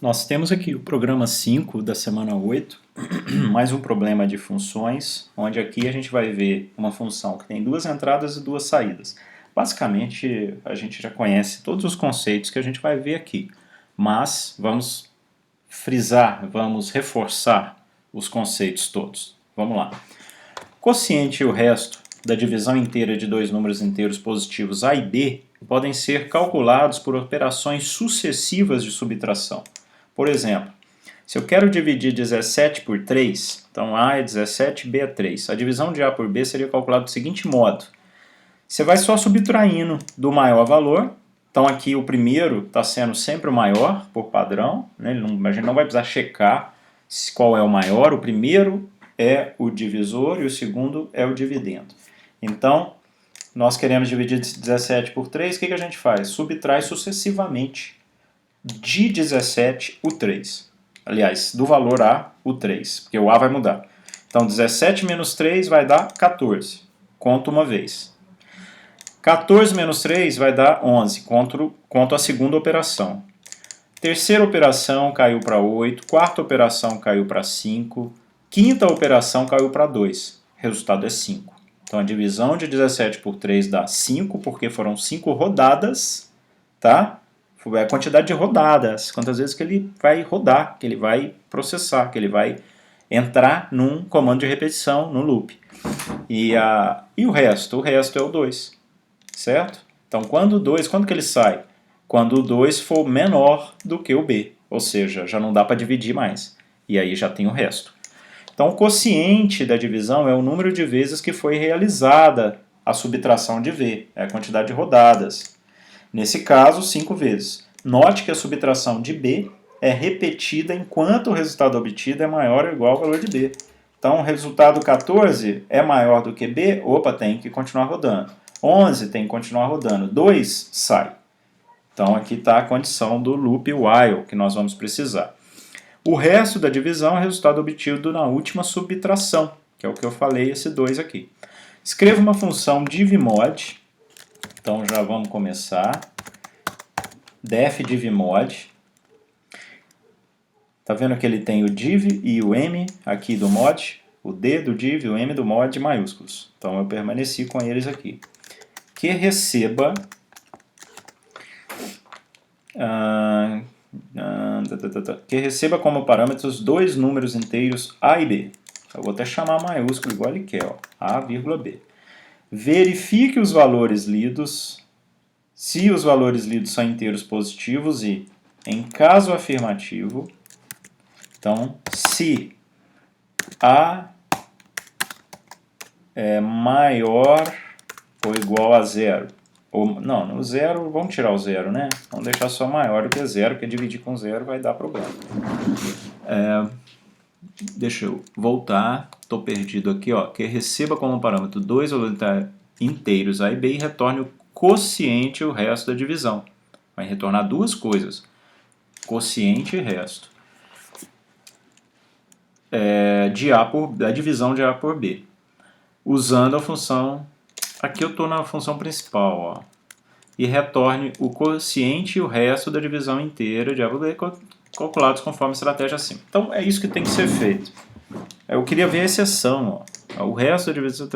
Nós temos aqui o programa 5 da semana 8, mais um problema de funções, onde aqui a gente vai ver uma função que tem duas entradas e duas saídas. Basicamente, a gente já conhece todos os conceitos que a gente vai ver aqui, mas vamos frisar, vamos reforçar os conceitos todos. Vamos lá. Quociente e o resto da divisão inteira de dois números inteiros positivos A e B podem ser calculados por operações sucessivas de subtração. Por exemplo, se eu quero dividir 17 por 3, então A é 17, B é 3. A divisão de A por B seria calculada do seguinte modo. Você vai só subtraindo do maior valor. Então aqui o primeiro está sendo sempre o maior, por padrão. Né? A gente não vai precisar checar qual é o maior. O primeiro é o divisor e o segundo é o dividendo. Então, nós queremos dividir 17 por 3, o que a gente faz? Subtrai sucessivamente de 17 o 3. Aliás, do valor A, o 3, porque o A vai mudar. Então, 17 menos 3 vai dar 14. Conto uma vez. 14 menos 3 vai dar 11. Conto a segunda operação. Terceira operação caiu para 8. Quarta operação caiu para 5. Quinta operação caiu para 2. Resultado é 5. Então, a divisão de 17 por 3 dá 5, porque foram 5 rodadas, tá? É a quantidade de rodadas, quantas vezes que ele vai rodar, que ele vai processar, que ele vai entrar num comando de repetição, no loop. E o resto? O resto é o 2, certo? Então, quando que ele sai? Quando o 2 for menor do que o B, ou seja, já não dá para dividir mais. E aí já tem o resto. Então, o quociente da divisão é o número de vezes que foi realizada a subtração de V, é a quantidade de rodadas. Nesse caso, 5 vezes. Note que a subtração de B é repetida enquanto o resultado obtido é maior ou igual ao valor de B. Então, o resultado 14 é maior do que B, opa, tem que continuar rodando. 11 tem que continuar rodando. 2 sai. Então, aqui está a condição do loop while que nós vamos precisar. O resto da divisão é o resultado obtido na última subtração, que é o que eu falei, esse 2 aqui. Escreva uma função divmod. Então já vamos começar. Def divmod. Tá vendo que ele tem o div e o m aqui do mod? O D do div e o m do mod maiúsculos. Então eu permaneci com eles aqui. Que receba como parâmetros dois números inteiros A e B. Eu vou até chamar maiúsculo igual ele quer, ó, A, B. Verifique os valores lidos, se os valores lidos são inteiros positivos e, em caso afirmativo, então, se A é maior ou igual a zero, ou, não, no zero, vamos tirar o zero, né? Vamos deixar só maior do que zero, porque dividir com zero vai dar problema. Deixa eu voltar, estou perdido aqui, ó, que receba como parâmetro dois valores inteiros A e B e retorne o quociente e o resto da divisão. Vai retornar duas coisas, quociente e resto. Da divisão de A por B. Usando a função, aqui eu estou na função principal, ó, e retorne o quociente e o resto da divisão inteira de A por B calculados conforme a estratégia acima. Então é isso que tem que ser feito. Eu queria ver a exceção, ó. O resto da divisão.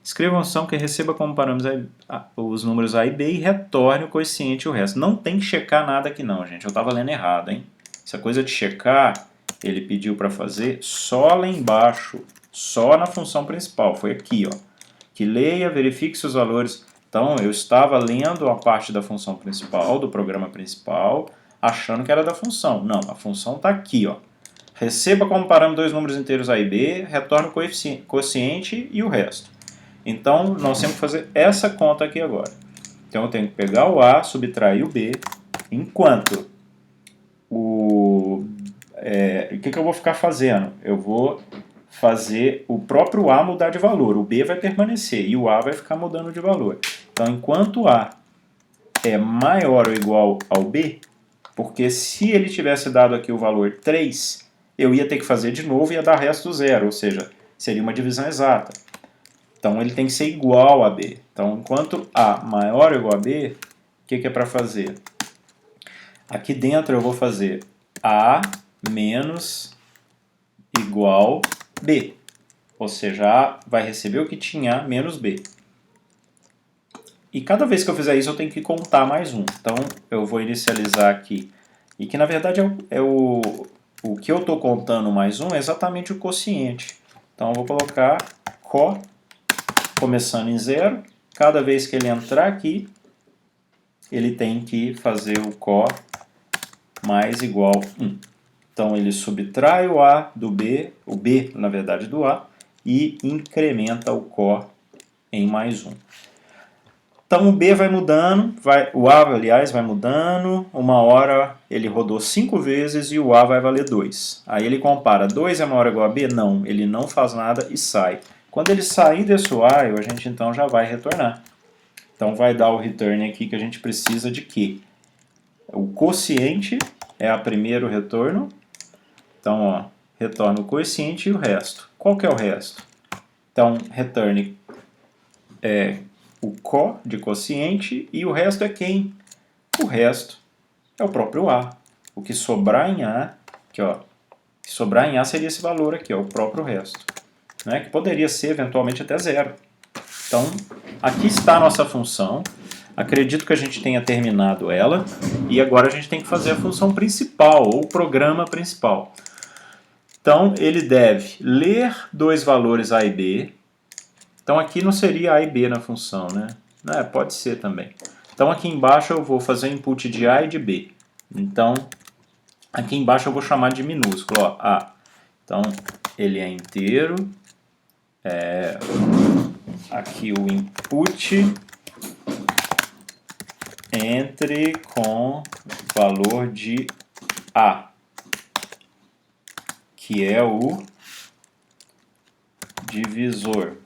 Escreva uma função que receba como parâmetros os números A e B e retorne o quociente e o resto. Não tem que checar nada aqui não, gente. Eu estava lendo errado, hein? Essa coisa de checar, ele pediu para fazer só lá embaixo, só na função principal. Foi aqui, ó. Que leia, verifique se os valores. Então, eu estava lendo a parte da função principal, do programa principal, achando que era da função. Não, a função está aqui, ó. Receba como parâmetro dois números inteiros A e B, retorne o quociente e o resto. Então, nós temos que fazer essa conta aqui agora. Então, eu tenho que pegar o A, subtrair o B, enquanto o que eu vou ficar fazendo? Eu vou fazer o próprio A mudar de valor. O B vai permanecer e o A vai ficar mudando de valor. Então, enquanto A é maior ou igual ao B, porque se ele tivesse dado aqui o valor 3, eu ia ter que fazer de novo e ia dar resto zero, ou seja, seria uma divisão exata. Então, ele tem que ser igual a B. Então, enquanto A maior ou igual a B, o que é para fazer? Aqui dentro eu vou fazer A menos igual B. Ou seja, A vai receber o que tinha A menos B. E cada vez que eu fizer isso, eu tenho que contar mais um. Então, eu vou inicializar aqui. E que, na verdade, o que eu estou contando mais um é exatamente o quociente. Então, eu vou colocar CO, começando em 0. Cada vez que ele entrar aqui, ele tem que fazer o CO mais igual 1. Então, ele subtrai o A do B, o B, na verdade, do A, e incrementa o CO em mais 1. Então o B vai mudando, o A, aliás, vai mudando, uma hora ele rodou 5 vezes e o A vai valer 2. Aí ele compara, 2 é maior ou igual a B? Não, ele não faz nada e sai. Quando ele sair desse while, a gente então já vai retornar. Então vai dar o return aqui que a gente precisa de quê? O quociente é o primeiro retorno. Então, ó, retorna o quociente e o resto. Qual que é o resto? Então, return o CO de quociente e o resto é quem? O resto é o próprio A. O que sobrar em A, aqui, ó, que sobrar em A seria esse valor aqui, ó, o próprio resto, né, que poderia ser eventualmente até 0. Então, aqui está a nossa função. Acredito que a gente tenha terminado ela e agora a gente tem que fazer a função principal, ou o programa principal. Então, ele deve ler dois valores A e B. Então aqui não seria A e B na função, né? Pode ser também. Então aqui embaixo eu vou fazer o input de A e de B. Então aqui embaixo eu vou chamar de minúsculo, ó, A. Então ele é inteiro. Aqui o input entre com valor de A, que é o divisor.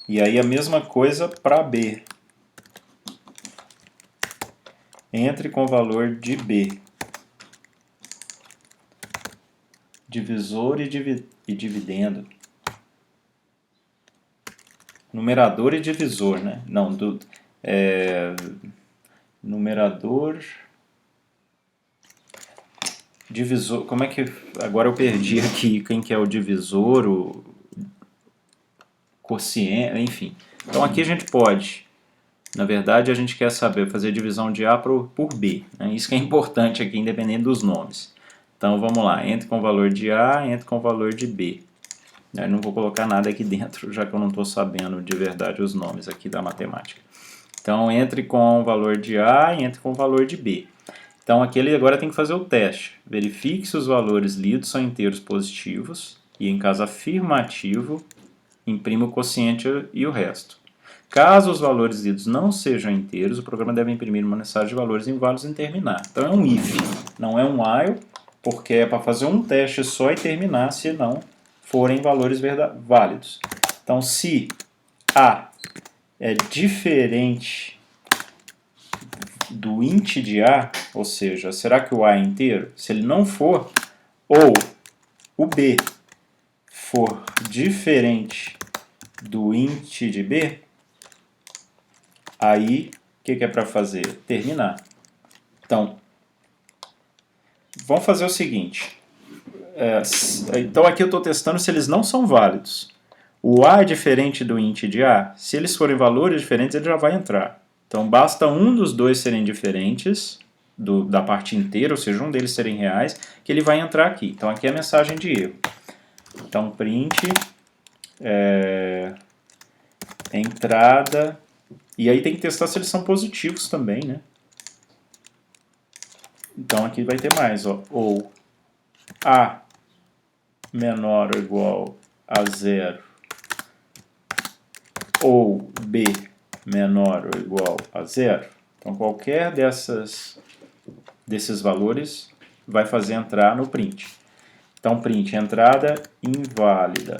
E aí a mesma coisa para B. Entre com o valor de B. Divisor e dividendo. Numerador e divisor, né? Não, numerador... Divisor... Como é que... Agora eu perdi aqui quem que é o divisor, o quociente, enfim. Então aqui a gente pode... Na verdade, a gente quer saber fazer divisão de A por B. Né? Isso que é importante aqui, independente dos nomes. Então, vamos lá. Entre com o valor de A, entre com o valor de B. Eu não vou colocar nada aqui dentro, já que eu não estou sabendo de verdade os nomes aqui da matemática. Então, entre com o valor de A e entre com o valor de B. Então, aqui ele agora tem que fazer o teste. Verifique se os valores lidos são inteiros positivos. E, em caso afirmativo, imprima o quociente e o resto. Caso os valores lidos não sejam inteiros, o programa deve imprimir uma mensagem de valores inválidos em terminar. Então é um if, não é um while, porque é para fazer um teste só e terminar se não forem valores válidos. Então se A é diferente do int de A, ou seja, será que o A é inteiro? Se ele não for, ou o B for diferente do int de B, aí, o que é para fazer? Terminar. Então, vamos fazer o seguinte. Então aqui eu estou testando se eles não são válidos. O A é diferente do int de A. Se eles forem valores diferentes, ele já vai entrar. Então basta um dos dois serem diferentes, da parte inteira, ou seja, um deles serem reais, que ele vai entrar aqui. Então aqui é a mensagem de erro. Então print entrada... E aí tem que testar se eles são positivos também, né? Então aqui vai ter mais, ó. Ou A menor ou igual a 0 ou B menor ou igual a 0. Então qualquer desses valores vai fazer entrar no print. Então print entrada inválida.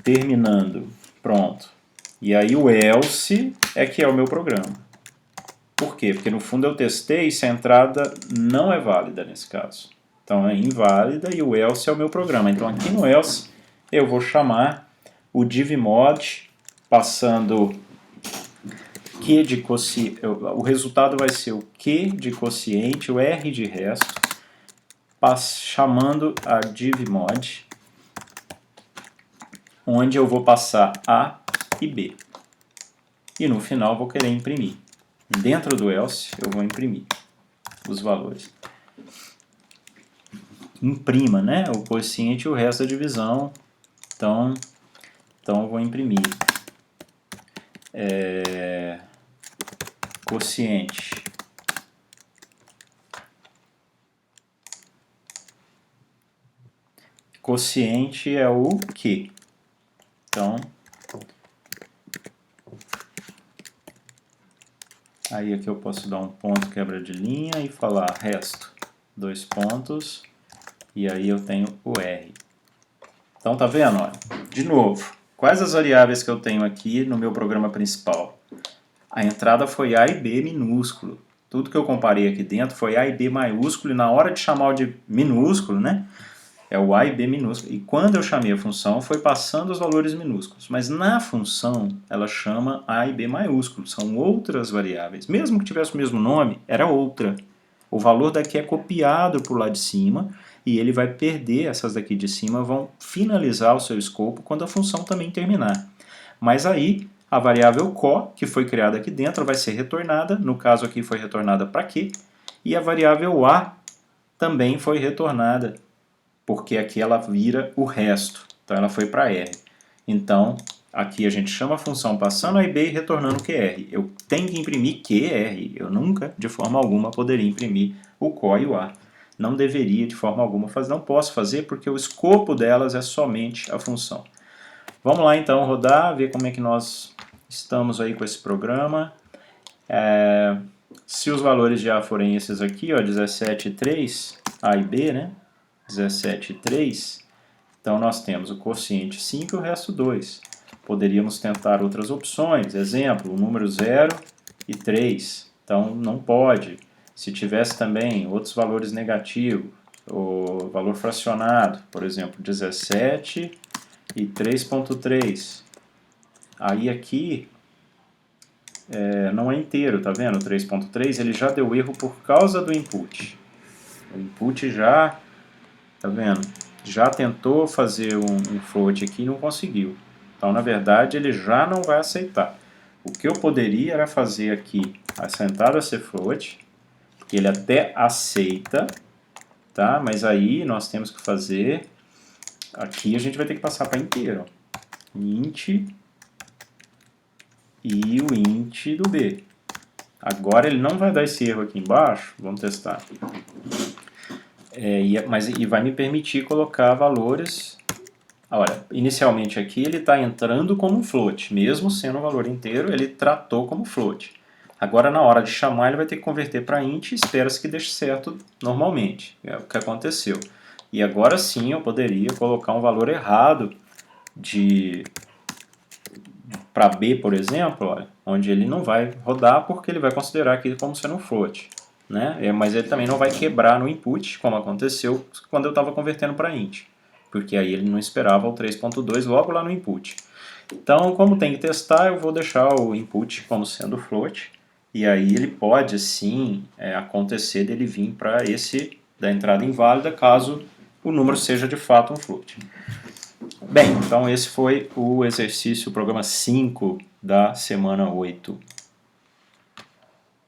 Terminando. Pronto. E aí o else é que é o meu programa. Por quê? Porque no fundo eu testei se a entrada não é válida nesse caso. Então é inválida e o else é o meu programa. Então aqui no else eu vou chamar o divmod passando Q de quociente, o resultado vai ser o Q de quociente, o R de resto, chamando a divmod, onde eu vou passar A e B. E no final vou querer imprimir. Dentro do else eu vou imprimir os valores. Imprima, né? O quociente e o resto da divisão. Então eu vou imprimir. Quociente. Quociente é o Q. Então, aí aqui eu posso dar um ponto quebra de linha e falar resto, 2 pontos, e aí eu tenho o R. Então tá vendo? Olha, de novo, quais as variáveis que eu tenho aqui no meu programa principal? A entrada foi A e B minúsculo. Tudo que eu comparei aqui dentro foi A e B maiúsculo, e na hora de chamar o de minúsculo, né? É o A e B minúsculo. E quando eu chamei a função, foi passando os valores minúsculos. Mas na função, ela chama A e B maiúsculo. São outras variáveis. Mesmo que tivesse o mesmo nome, era outra. O valor daqui é copiado para o lado de cima e ele vai perder, essas daqui de cima vão finalizar o seu escopo quando a função também terminar. Mas aí, a variável co, que foi criada aqui dentro, vai ser retornada. No caso aqui foi retornada para Q. E a variável a também foi retornada, porque aqui ela vira o resto. Então ela foi para R. Então, aqui a gente chama a função passando a b e retornando QR. Eu tenho que imprimir QR. Eu nunca, de forma alguma, poderia imprimir o CO e o A. Não deveria, de forma alguma, fazer. Não posso fazer porque o escopo delas é somente a função. Vamos lá, então, rodar, ver como é que nós estamos aí com esse programa. Se os valores de A forem esses aqui, ó, 17,3, A e B, né? 17,3, então nós temos o quociente 5 e o resto 2. Poderíamos tentar outras opções, exemplo, o número 0 e 3, então não pode. Se tivesse também outros valores negativos, o valor fracionado, por exemplo, 17 e 3,3, aí aqui não é inteiro, tá vendo? O 3,3 ele já deu erro por causa do input. O input já, tá vendo? Já tentou fazer um float aqui e não conseguiu. Então, na verdade, ele já não vai aceitar. O que eu poderia era fazer aqui essa entrada ser float, que ele até aceita, tá? Mas aí nós temos que fazer, aqui a gente vai ter que passar para inteiro. Int e o int do B. Agora ele não vai dar esse erro aqui embaixo, vamos testar. E vai me permitir colocar valores. Olha, inicialmente aqui ele está entrando como um float, mesmo sendo um valor inteiro, ele tratou como float. Agora na hora de chamar ele vai ter que converter para int e espera-se que deixe certo normalmente, é o que aconteceu. E agora sim eu poderia colocar um valor errado para B, por exemplo, olha, onde ele não vai rodar porque ele vai considerar aqui como sendo um float. Né? Mas ele também não vai quebrar no input, como aconteceu quando eu estava convertendo para int, porque aí ele não esperava o 3.2 logo lá no input. Então, como tem que testar, eu vou deixar o input como sendo float, e aí ele pode sim acontecer dele vir para esse da entrada inválida, caso o número seja de fato um float. Bem, então esse foi o exercício, o programa 5 da semana 8.